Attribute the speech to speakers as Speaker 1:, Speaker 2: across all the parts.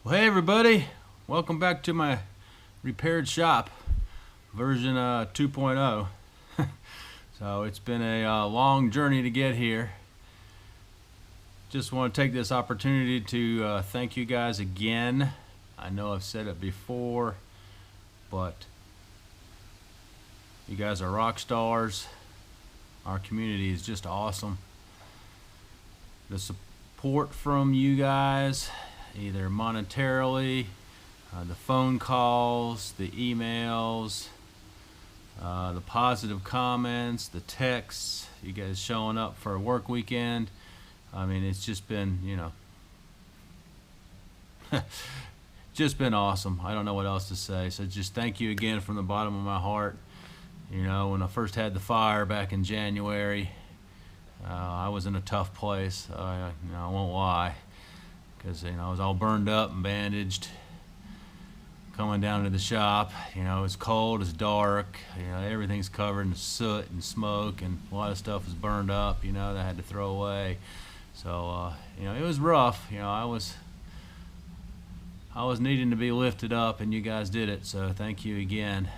Speaker 1: Well, hey everybody, welcome back to my repaired shop version 2.0. So it's been a long journey to get here. Just want to take this opportunity to thank you guys again. I know I've said it before, but you guys are rock stars. Our community is just awesome. The support from you guys, either monetarily, the phone calls, the emails, the positive comments, the texts, you guys showing up for a work weekend. I mean, it's just been, just been awesome. I don't know what else to say. So just thank you again from the bottom of my heart. When I first had the fire back in January, I was in a tough place. I won't lie. Because I was all burned up and bandaged coming down to the shop. It's cold, it's dark, everything's covered in soot and smoke, and a lot of stuff was burned up, that I had to throw away. So it was rough. I was needing to be lifted up, and you guys did it, so thank you again.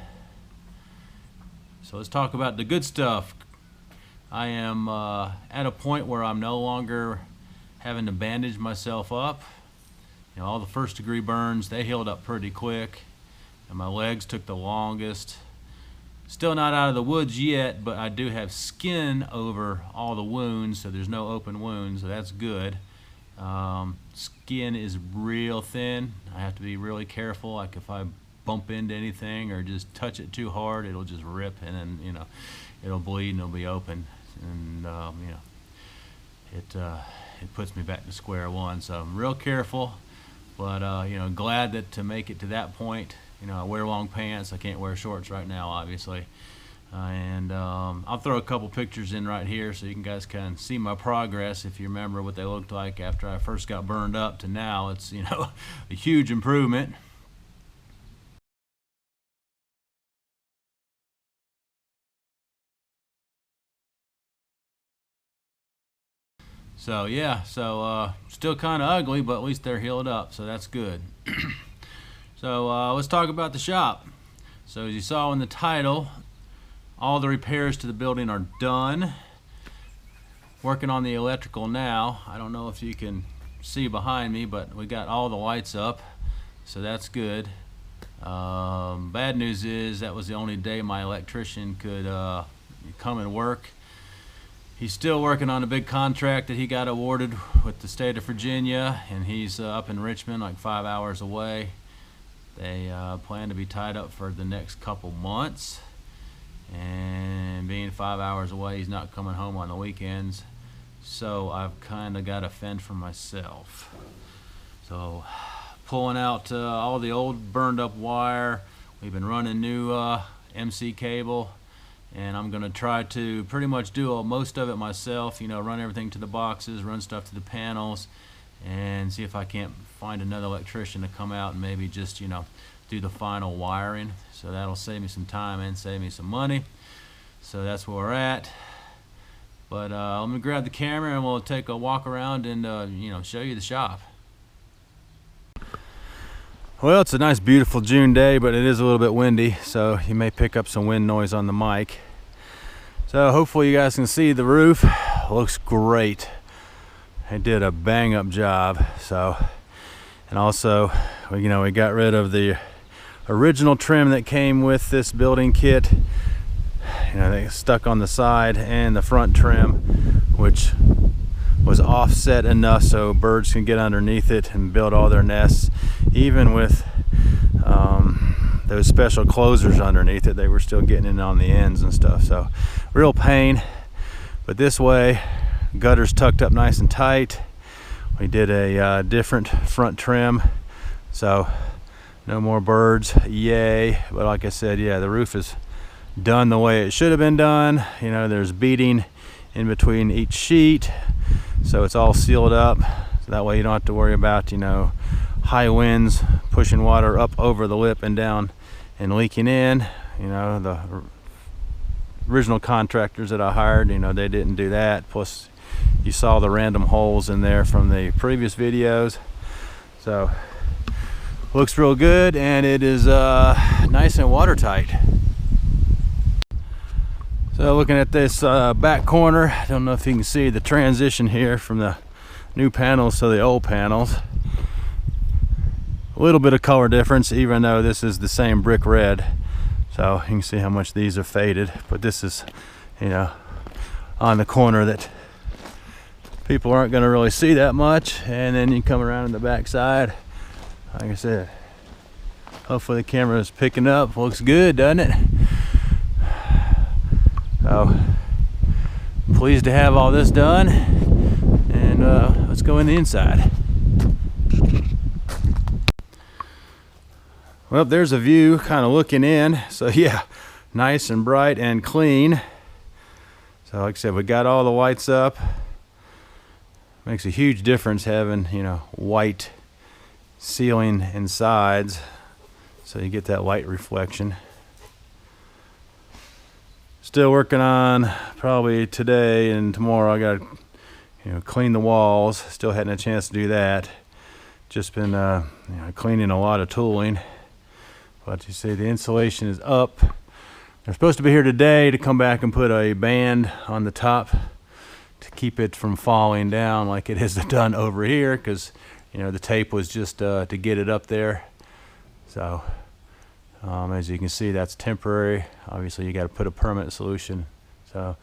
Speaker 1: So let's talk about the good stuff. I am at a point where I'm no longer having to bandage myself up. All the first degree burns, they healed up pretty quick, and my legs took the longest. Still not out of the woods yet, but I do have skin over all the wounds, so there's no open wounds, so that's good. Skin is real thin. I have to be really careful. Like if I bump into anything or just touch it too hard, it'll just rip, and then it'll bleed and it'll be open, and it puts me back to square one. So I'm real careful, but glad that to make it to that point. I wear long pants. I can't wear shorts right now, obviously. And I'll throw a couple pictures in right here so you guys can see my progress. If you remember what they looked like after I first got burned up to now, it's a huge improvement. So yeah, still kind of ugly, but at least they're healed up, so that's good. So let's talk about the shop. So as you saw in the title, all the repairs to the building are done. Working on the electrical now. I don't know if you can see behind me, but we got all the lights up, so that's good. Bad news is that was the only day my electrician could come and work. He's still working on a big contract that he got awarded with the state of Virginia, and he's up in Richmond, like 5 hours away. They plan to be tied up for the next couple months, and being 5 hours away, he's not coming home on the weekends, so I've kind of got to fend for myself. So pulling out all the old burned up wire. We've been running new MC cable, and I'm gonna try to pretty much do most of it myself, run everything to the boxes, run stuff to the panels, and see if I can't find another electrician to come out and maybe just do the final wiring. So that'll save me some time and save me some money. So that's where we're at. But I'm gonna grab the camera and we'll take a walk around and show you the shop. Well, it's a nice beautiful June day, but it is a little bit windy, so you may pick up some wind noise on the mic. So hopefully you guys can see the roof. Looks great. They did a bang up job. And also we got rid of the original trim that came with this building kit. They stuck on the side and the front trim, which was offset enough so birds can get underneath it and build all their nests. Even with those special closers underneath it, they were still getting in on the ends and stuff. So real pain. But this way, gutters tucked up nice and tight. We did a different front trim, so no more birds, yay. But like I said, yeah, the roof is done the way it should have been done. There's beading in between each sheet, so it's all sealed up, so that way you don't have to worry about high winds pushing water up over the lip and down and leaking in. The original contractors that I hired, they didn't do that. Plus you saw the random holes in there from the previous videos. So looks real good, and it is nice and watertight. So looking at this back corner, I don't know if you can see the transition here from the new panels to the old panels. A little bit of color difference, even though this is the same brick red. So you can see how much these are faded, but this is, you know, on the corner that people aren't going to really see that much. And then you come around in the back side, like I said, hopefully the camera is picking up. Looks good, doesn't it? So pleased to have all this done, and let's go in the inside. Well, there's a view kind of looking in. So yeah, nice and bright and clean. So like I said, we got all the lights up. Makes a huge difference having, you know, white ceiling and sides, so you get that light reflection. Still working on, probably today and tomorrow, I gotta, you know, clean the walls. Still hadn't a chance to do that. Just been you know, cleaning a lot of tooling. But you see the insulation is up. They're supposed to be here today to come back and put a band on the top to keep it from falling down like it is done over here, because, you know, the tape was just to get it up there. So as you can see, that's temporary. Obviously you got to put a permanent solution. So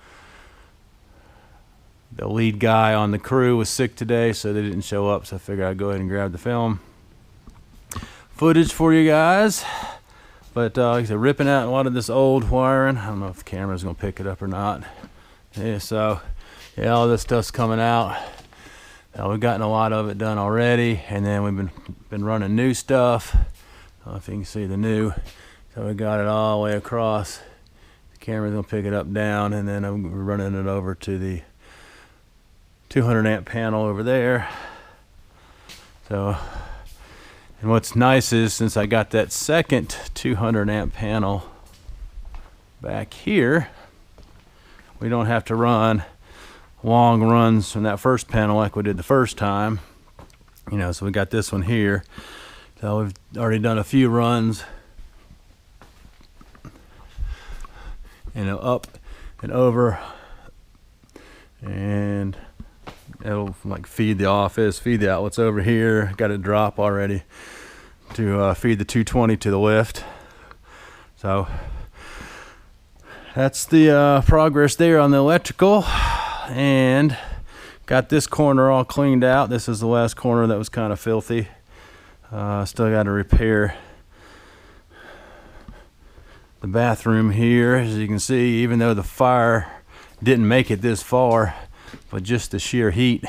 Speaker 1: the lead guy on the crew was sick today, so they didn't show up, so I figured I'd go ahead and grab the film footage for you guys. But like I said, ripping out a lot of this old wiring. I don't know if the camera's gonna pick it up or not. Yeah, so yeah, all this stuff's coming out. We've gotten a lot of it done already, and then we've been running new stuff. I don't know if you can see the new. So we got it all the way across. The camera's gonna pick it up down, and then I'm running it over to the 200 amp panel over there. So, and what's nice is, since I got that second 200 amp panel back here, we don't have to run long runs from that first panel like we did the first time. You know, so we got this one here. So we've already done a few runs, you know, up and over, and it'll like feed the office, feed the outlets over here. Got it drop already to feed the 220 to the lift. So that's the progress there on the electrical, and got this corner all cleaned out. This is the last corner that was kind of filthy. Still got to repair the bathroom here. As you can see, even though the fire didn't make it this far, but just the sheer heat,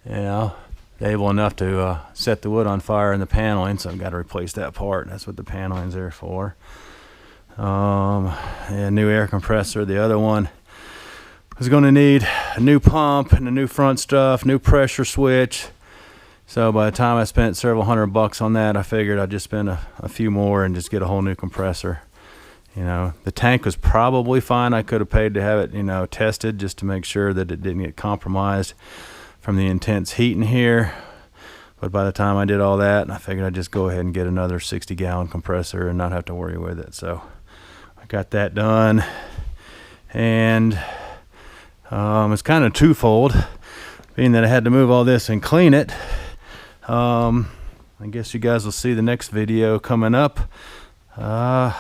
Speaker 1: you know, able enough to set the wood on fire in the paneling. So I've got to replace that part. That's what the paneling's there for. Yeah, new air compressor. The other one was going to need a new pump and a new front stuff, new pressure switch. So by the time I spent several $100 on that, I figured I'd just spend a few more and just get a whole new compressor. You know, the tank was probably fine. I could have paid to have it, you know, tested just to make sure that it didn't get compromised from the intense heat in here. But by the time I did all that, I figured I'd just go ahead and get another 60-gallon compressor and not have to worry with it. So I got that done. And it's kind of twofold, being that I had to move all this and clean it. I guess you guys will see the next video coming up. I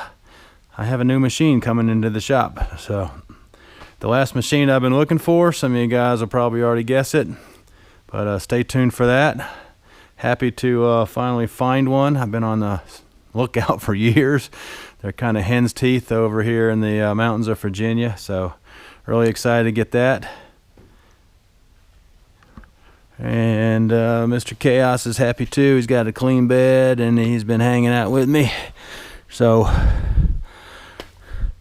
Speaker 1: have a new machine coming into the shop. So the last machine I've been looking for, some of you guys will probably already guess it, but stay tuned for that. Happy to finally find one. I've been on the lookout for years. They're kind of hen's teeth over here in the mountains of Virginia, so really excited to get that. And Mr. Chaos is happy too. He's got a clean bed and he's been hanging out with me. So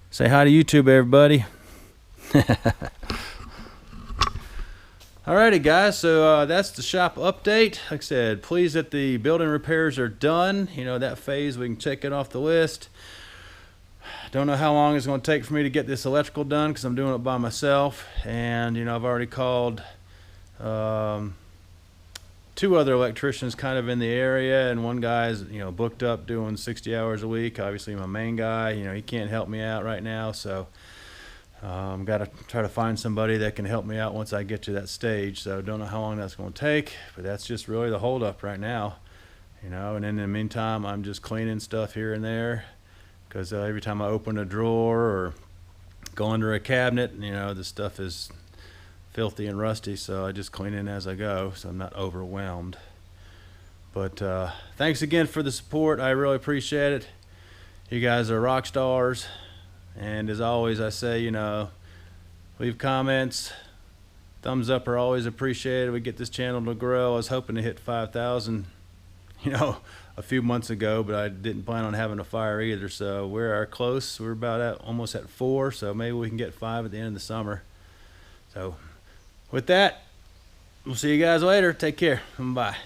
Speaker 1: say hi to YouTube, everybody. Alrighty guys, so that's the shop update. Like I said, pleased that the building repairs are done. You know, that phase, we can check it off the list. Don't know how long it's going to take for me to get this electrical done, because I'm doing it by myself. And you know, I've already called two other electricians kind of in the area, and one guy's, you know, booked up doing 60 hours a week. Obviously my main guy, you know, he can't help me out right now, so got to try to find somebody that can help me out once I get to that stage. So don't know how long that's going to take, but that's just really the holdup right now, you know. And in the meantime, I'm just cleaning stuff here and there, because every time I open a drawer or go under a cabinet, you know, the stuff is filthy and rusty, so I just clean it as I go, so I'm not overwhelmed. But thanks again for the support. I really appreciate it. You guys are rock stars. And as always, I say, you know, leave comments. Thumbs up are always appreciated. We get this channel to grow. I was hoping to hit 5,000, you know, a few months ago, but I didn't plan on having a fire either. So we're close. We're about almost at 4, so maybe we can get 5 at the end of the summer. So with that, we'll see you guys later. Take care. Bye.